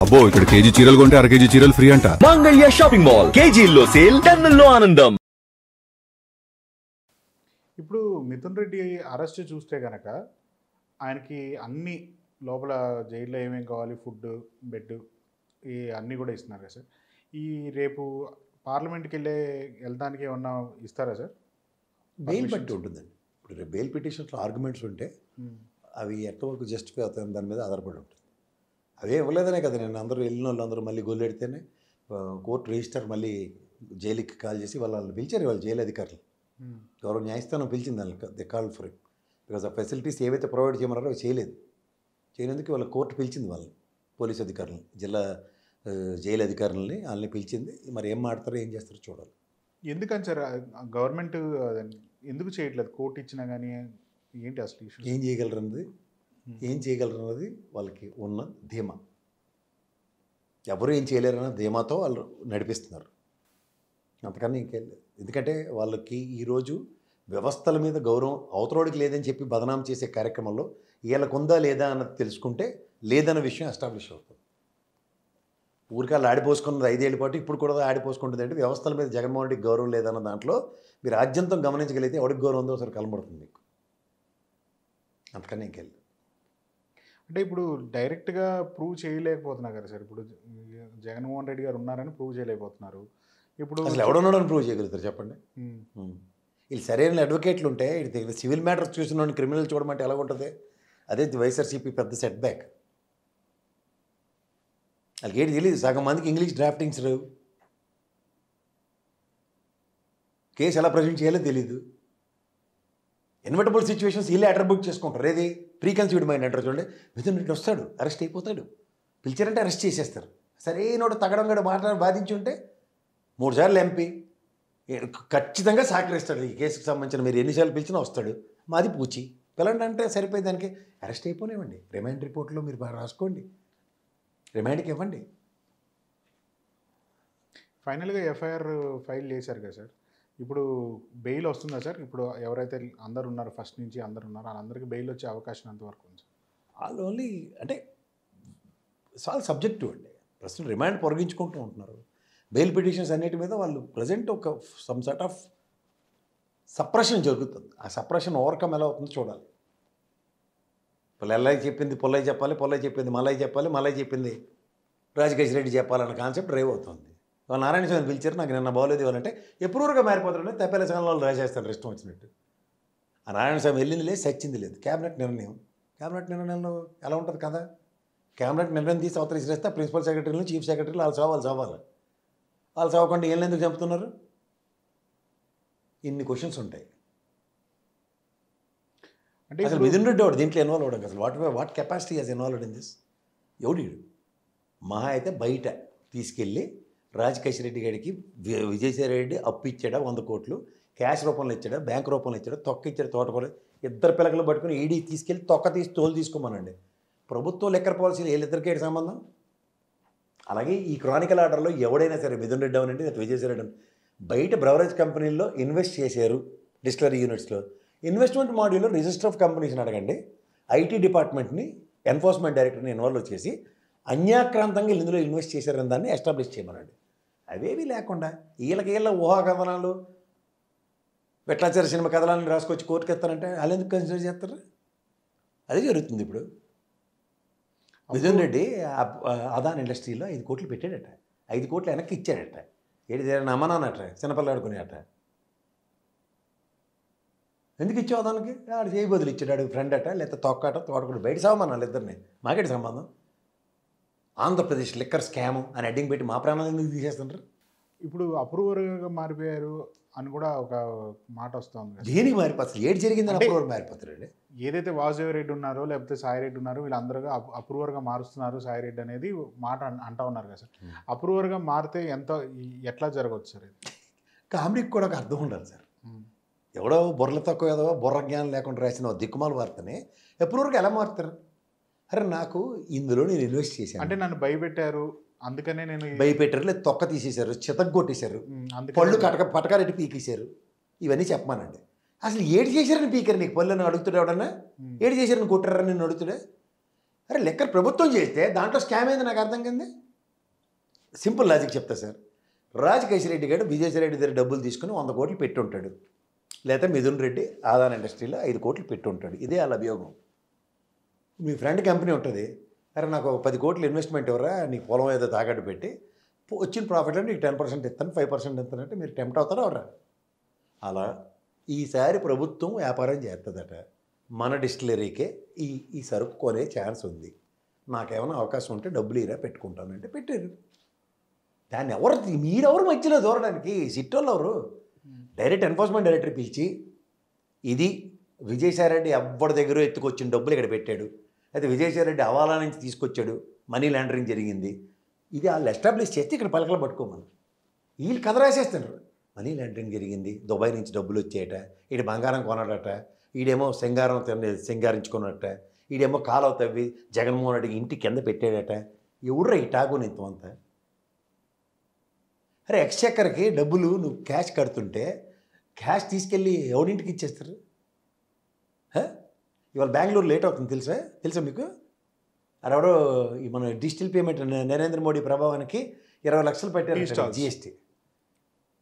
అబ్బో ఇక్కడ కేజీ చీరలు కొంటే అర కేజీ చీరలు ఫ్రీ అంట. మంగళ్య షాపింగ్ మాల్, కేజీల్లో సేల్, టన్నుల్లో ఆనందం. ఇప్పుడు మిథున్ రెడ్డి అరెస్ట్ చూస్తే కనుక ఆయనకి అన్ని లోపల జైల్లో ఏమేమి కావాలి, ఫుడ్, బెడ్, ఈ అన్నీ కూడా ఇస్తున్నారు కదా సార్. ఈ రేపు పార్లమెంట్కి వెళ్తానికి ఏమన్నా ఇస్తారా సార్? బెయిల్ బట్టి ఉంటుందండి. ఇప్పుడు రేపు బెయిల్ పిటిషన్స్లో ఆర్గ్యుమెంట్స్ ఉంటే అవి ఎంతవరకు జస్టిఫై అవుతాయని దాని మీద ఆధారపడి ఉంటుంది. అవే ఇవ్వలేదనే కదా నేను అందరూ వెళ్ళిన వాళ్ళు అందరూ మళ్ళీ గొల్లెడితేనే కోర్టు రిజిస్టర్ మళ్ళీ జైలుకి కాల్ చేసి వాళ్ళని పిలిచారు. వాళ్ళు జైలు అధికారులు గౌరవ న్యాయస్థానం పిలిచింది వాళ్ళకి. They call for it because ఆ ఫెసిలిటీస్ ఏవైతే ప్రొవైడ్ చేయమన్నారో అవి చేయనందుకు వాళ్ళ కోర్టు పిలిచింది వాళ్ళని, పోలీస్ అధికారులని, జిల్లా జైలు అధికారులని వాళ్ళని పిలిచింది. మరి ఏం మాడతారో ఏం చేస్తారో చూడాలి. ఎందుకని సార్ గవర్నమెంట్ ఎందుకు చేయట్లేదు? కోర్టు ఇచ్చినా కానీ ఏంటి అసలు ఇష్యూ? ఏం చేయగలరు అన్నది వాళ్ళకి ఉన్న ధీమా. ఎవరు ఏం చేయలేరన్న ధీమాతో వాళ్ళు నడిపిస్తున్నారు. అంతకన్నా ఇంకేం లేదు. ఎందుకంటే వాళ్ళకి ఈరోజు వ్యవస్థల మీద గౌరవం అవతరోడికి లేదని చెప్పి బదనాం చేసే కార్యక్రమంలో వీళ్ళకు ఉందా లేదా అన్నది తెలుసుకుంటే లేదన్న విషయం ఎస్టాబ్లిష్ అవుతుంది. ఊరికాళ్ళు ఆడిపోసుకున్నది 5 ఏళ్ళ పాటు ఇప్పుడు కూడా ఆడిపోసుకుంటుంది. అంటే వ్యవస్థల మీద జగన్మోహన్ రెడ్డికి గౌరవం లేదన్న దాంట్లో మీరు ఆద్యంతం గమనించగలిగితే ఎవరికి గౌరవం ఉందో ఒకసారి కనబడుతుంది మీకు. అంతకన్నా ఇంకెళ్ళి అంటే ఇప్పుడు డైరెక్ట్గా ప్రూవ్ చేయలేకపోతున్నారు కదా సార్. ఇప్పుడు జగన్మోహన్ రెడ్డి గారు ఉన్నారని ప్రూవ్ చేయలేకపోతున్నారు. ఇప్పుడు అసలు ఎవడున్నాడని ప్రూవ్ చేయగలుగుతారు చెప్పండి? వీళ్ళు సరైన అడ్వకేట్లు ఉంటే ఇది సివిల్ మ్యాటర్స్ చూసిన క్రిమినల్ చూడమంటే ఎలా ఉంటుంది? అదే వైఎస్ఆర్సీపీ పెద్ద సెట్ బ్యాక్. వాళ్ళకి ఏంటి తెలియదు. సగం మందికి ఇంగ్లీష్ డ్రాఫ్టింగ్స్ లేవు, కేసు ఎలా ప్రజెంట్ చేయాలో తెలీదు. ఇన్వర్టబుల్ సిచ్యువేషన్స్ వీళ్ళే అట్రిబ్యూట్ చేసుకుంటారు. ఏది ప్రీ కన్సీవ్డ్ మైండ్ అంటారు చూడండి. మిథున్ రెడ్డి వస్తాడు, అరెస్ట్ అయిపోతాడు, పిలిచారంటే అరెస్ట్ చేసేస్తారు. సరే నోడు తగడం గడ మాట్లాడి బాధించి ఉంటే 3 సార్లు ఎంపీ ఖచ్చితంగా సహకరిస్తాడు. ఈ కేసుకు సంబంధించిన మీరు ఎన్నిసార్లు పిలిచినా వస్తాడు. మాది పూచి పిల్లండి అంటే సరిపోయి దానికి అరెస్ట్ అయిపోనివ్వండి. రిమాండ్ రిపోర్ట్లో మీరు బాగా రాసుకోండి, రిమాండ్కి ఇవ్వండి. ఫైనల్గా ఎఫ్ఐఆర్ ఫైల్ చేశారు కదా సార్. ఇప్పుడు బెయిల్ వస్తుందా సార్? ఇప్పుడు ఎవరైతే అందరు ఉన్నారు, ఫస్ట్ నుంచి అందరు ఉన్నారు, వాళ్ళందరికీ బెయిల్ వచ్చే అవకాశం ఎంతవరకు ఉంది సార్? వాళ్ళు ఓన్లీ అంటే చాలా సబ్జెక్టివ్ అండి. ప్రస్తుతం రిమాండ్ పొరగించుకుంటూ ఉంటున్నారు. బెయిల్ పిటిషన్స్ అన్నిటి మీద వాళ్ళు ప్రజెంట్ ఒక సమ్ సార్ట్ ఆఫ్ సప్రెషన్ జరుగుతుంది. ఆ సప్రెషన్ ఓవర్కమ్ ఎలా అవుతుందో చూడాలి. పుల్లయ్య చెప్పింది పుల్లయ్య చెప్పాలి, పుల్లయ్య చెప్పింది మల్లయ్య చెప్పాలి, మల్లయ్య చెప్పింది రాజకేష్ రెడ్డి చెప్పాలన్న కాన్సెప్ట్ డ్రైవ్ అవుతుంది. వాళ్ళు నారాయణ స్వామిని పిలిచారు, నాకు నిన్న బాగోలేదు ఇవ్వాలంటే ఎప్పుడూరుగా మారిపోతారని తెప్పల సంఘంలో వాళ్ళు రాసేస్తారు ఇష్టం వచ్చినట్టు. ఆ నారాయణ స్వామి వెళ్ళింది లేదు, సచ్చింది లేదు. క్యాబినెట్ నిర్ణయంలో ఎలా ఉంటుంది కదా? క్యాబినెట్ నిర్ణయం తీసి అవతల ఇసిరేస్తే ప్రిన్సిపల్ సెక్రటరీలు, చీఫ్ సెక్రటరీలు వాళ్ళు చావాలి. వాళ్ళు చావకుండా ఏళ్ళు ఎందుకు చంపుతున్నారు? ఇన్ని క్వశ్చన్స్ ఉంటాయి. అంటే అసలు మిథున్ రెడ్డి వాడు దీంట్లో ఇన్వాల్వ్ అవ్వడం అసలు what capacity has involved in this? ఎవడీడు మహా అయితే బయట తీసుకెళ్ళి రాజకేష్ రెడ్డి గారికి విజయసాయి రెడ్డి అప్పు ఇచ్చాడా 100 కోట్లు, క్యాష్ రూపంలో ఇచ్చాడా, బ్యాంక్ రూపంలో ఇచ్చాడా, తొక్క ఇచ్చాడు, తోటకూర 2 పిల్లకలు పట్టుకుని ఈడీ తీసుకెళ్ళి తొక్క తీసి తోలు తీసుకోమనండి. ప్రభుత్వం లెక్కర్ పాలసీలు వీళ్ళిద్దరికీ సంబంధం. అలాగే ఈ క్రానికల్ ఆర్డర్లో ఎవడైనా సరే మిథున్ రెడ్డి అవనండి లేదా విజయసాయి రెడ్డి బయట బ్రవరేజ్ కంపెనీల్లో ఇన్వెస్ట్ చేశారు, డిస్టిలరీ యూనిట్స్లో ఇన్వెస్ట్మెంట్ మాడ్యూల్లో రిజిస్టర్ ఆఫ్ కంపెనీస్ని అడగండి. ఐటీ డిపార్ట్మెంట్ని, ఎన్ఫోర్స్మెంట్ డైరెక్టర్ని ఇన్వాల్వ్ చేసి అన్యాక్రాంతంగా ఇందులో ఇన్వెస్ట్ చేశారని దాన్ని ఎస్టాబ్లిష్ చేయమనండి. అవేవి లేకుండా వీళ్ళ ఊహాకథనాలు, వెట్లాచార సినిమా కథనాలను రాసుకొచ్చి కోర్టుకు ఎత్తారంటే వాళ్ళు ఎందుకు కన్సిడర్ చేస్తారు? అదే జరుగుతుంది ఇప్పుడు. మిథున్ రెడ్డి అదాన్ ఇండస్ట్రీలో 5 కోట్లు పెట్టాడట, 5 కోట్లు వెనక్కి ఇచ్చాడట. ఏది నమ్మనానట, చిన్నపిల్లాడుకునేట. ఎందుకు ఇచ్చావు దానికి? ఆడు చేయి బదులు ఇచ్చాడు, ఆడు ఫ్రెండ్ అట, లేకపోతే తొక్కట తోటకుడు బయట సావమన్నాళ్ళు ఇద్దరిని. మాకేటి సంబంధం? ఆంధ్రప్రదేశ్ లిక్కర్ స్కాము అని అడ్డింగ్ పెట్టి మా ప్రాణాలు ఎందుకు తీసేస్తుంటారు? ఇప్పుడు అప్రూవర్గా మారిపోయారు అని కూడా ఒక మాట వస్తుంది. దేనికి మారిపోతుంది? అసలు ఏడు జరిగిందని అప్రూవర్ మారిపోతారండి. ఏదైతే వాసుదేవ రెడ్డి ఉన్నారో లేకపోతే సాయి రెడ్డి ఉన్నారో వీళ్ళందరూ అప్రూవర్గా మారుస్తున్నారు సాయి రెడ్డి అనేది మాట అంటా ఉన్నారు కదా సార్. అప్రూవర్గా మారితే ఎట్లా జరగవచ్చు సార్? ఇది కామెడీకి కూడా ఒక అర్థం ఉండాలి సార్. ఎవడో బుర్రల తక్కువ ఏదో బుర్ర జ్ఞానం లేకుండా రాసిన దిక్కుమాల వార్తని అప్రూవర్గా ఎలా మారుతారు? అరే నాకు ఇందులో నేను ఇన్వెస్ట్ చేశాను అంటే నన్ను భయపెట్టారు, అందుకనే నేను భయపెట్టారు, లేదు తొక్క తీసేశారు, చితగ్గొట్టేశారు, పళ్ళు పటకారెట్టి పీకేశారు, ఇవన్నీ చెప్పమానండి. అసలు ఏడు చేశారని పీకరు నీకు పళ్ళు అని అడుగుతాడు ఎవడన్నా? ఏడు చేశారని కొట్టారని నేను అడుగుతాడే? అరే లెక్కర్ ప్రభుత్వం చేస్తే దాంట్లో స్కామ్ అయింది నాకు అర్థం కంది. సింపుల్ లాజిక్ చెప్తా సార్. రాజకేశ్వర రెడ్డి గారు విజయసాయి రెడ్డి దగ్గర డబ్బులు తీసుకుని 100 కోట్లు పెట్టి ఉంటాడు, లేదా మిథున్ రెడ్డి ఆదాన్ ఇండస్ట్రీలో 5 కోట్లు పెట్టి ఉంటాడు. ఇదే వాళ్ళ అభియోగం. మీ ఫ్రెండ్ కంపెనీ ఉంటుంది, అరే నాకు 10 కోట్లు ఇన్వెస్ట్మెంట్ ఎవరా, నీకు పొలం ఏదో తాకట్టు పెట్టి వచ్చిన ప్రాఫిట్లో నీకు 10% ఇస్తాను, 5% ఇస్తానంటే మీరు టెంప్ట్ అవుతారా ఎవరా? అలా ఈసారి ప్రభుత్వం వ్యాపారం చేస్తుందట, మన డిస్టిలరీకే ఈ సరుకు కొనే ఛాన్స్ ఉంది, నాకేమైనా అవకాశం ఉంటే డబ్బులు ఇరా పెట్టుకుంటానంటే పెట్టారు. దాన్ని మీరెవరు మధ్యలో దూరడానికి? సిట్టోళ్ళు ఎవరు? డైరెక్ట్ ఎన్ఫోర్స్మెంట్ డైరెక్టర్ పిలిచి ఇది విజయసాయి రెడ్డి ఎవ్వడి దగ్గర ఎత్తుకొచ్చిన డబ్బులు ఇక్కడ పెట్టాడు, అయితే విజయసాయి రెడ్డి హవాలా నుంచి తీసుకొచ్చాడు, మనీ లాండరింగ్ జరిగింది, ఇది వాళ్ళు ఎస్టాబ్లిష్ చేస్తే ఇక్కడ పలకలు పట్టుకోమని వీళ్ళు కథ రాసేస్తారు. మనీ లాండరింగ్ జరిగింది, దుబాయ్ నుంచి డబ్బులు వచ్చాయట, ఈడు బంగారం కొన్నాడట, ఈడేమో సింగారించుకున్నట్ట, ఈడేమో కాలువ తవ్వి జగన్మోహన్ రెడ్డికి ఇంటి కింద పెట్టాడట. ఎవడ్రా ఈ టాగుని ఇంతమంతా? అరే ఎక్స్చెక్కర్కి డబ్బులు నువ్వు క్యాష్ కడుతుంటే క్యాష్ తీసుకెళ్ళి ఎవడింటికి ఇచ్చేస్తారు? ఇవాళ బెంగళూరు లేట్ అవుతుంది తెలుసా మీకు? అరెవరో మన డిజిటల్ పేమెంట్ నరేంద్ర మోడీ ప్రభావానికి 20 లక్షలు పెట్టారు జిఎస్టీ.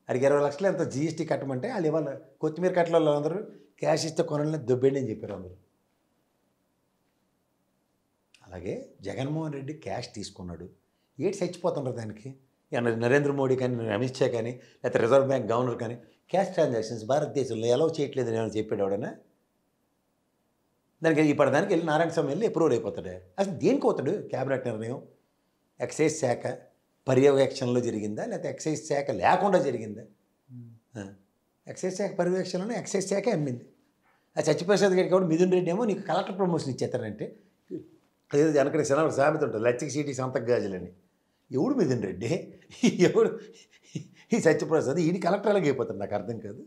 అడిగి 20 లక్షలు ఎంత జిఎస్టీ కట్టమంటే వాళ్ళు ఇవాళ కొత్తిమీర కట్టల అందరూ క్యాష్ ఇస్తే కొనలే దొబ్బేండి అని చెప్పారు అందరూ. అలాగే జగన్మోహన్ రెడ్డి క్యాష్ తీసుకున్నాడు, ఏటి చచ్చిపోతున్నారు దానికి. నరేంద్ర మోడీ కానీ అమిత్ షా కానీ లేకపోతే రిజర్వ్ బ్యాంక్ గవర్నర్ కానీ క్యాష్ ట్రాన్సాక్షన్స్ భారతదేశంలో ఎలా చేయట్లేదు అని చెప్పాడు ఎవడైనా? దానికి ఇప్పటిదానికి వెళ్ళి నారాయణ స్వామి వెళ్ళి అప్రూవల్ అయిపోతాడు. అసలు దేనికి పోతాడు? క్యాబినెట్ నిర్ణయం ఎక్సైజ్ శాఖ పర్యవేక్షణలో జరిగిందా లేకపోతే ఎక్సైజ్ శాఖ లేకుండా జరిగిందా? ఎక్సైజ్ శాఖ పర్యవేక్షణలోనే ఎక్సైజ్ శాఖ అమ్మింది. ఆ సత్యప్రసాద్ గారికి కూడా మిథున్ రెడ్డి ఏమో నీకు కలెక్టర్ ప్రమోషన్ ఇచ్చేస్తారంటే ఏదో వెనకటి సినిమా సామెత ఉంటుంది, లచ్చికి సీటీ సంతకు గాజులని. ఎవడు మిథున్ రెడ్డి, ఎవడు ఈ సత్యప్రసాద్, ఈయన కలెక్టర్ అలాగే అయిపోతాడు, నాకు అర్థం కాదు.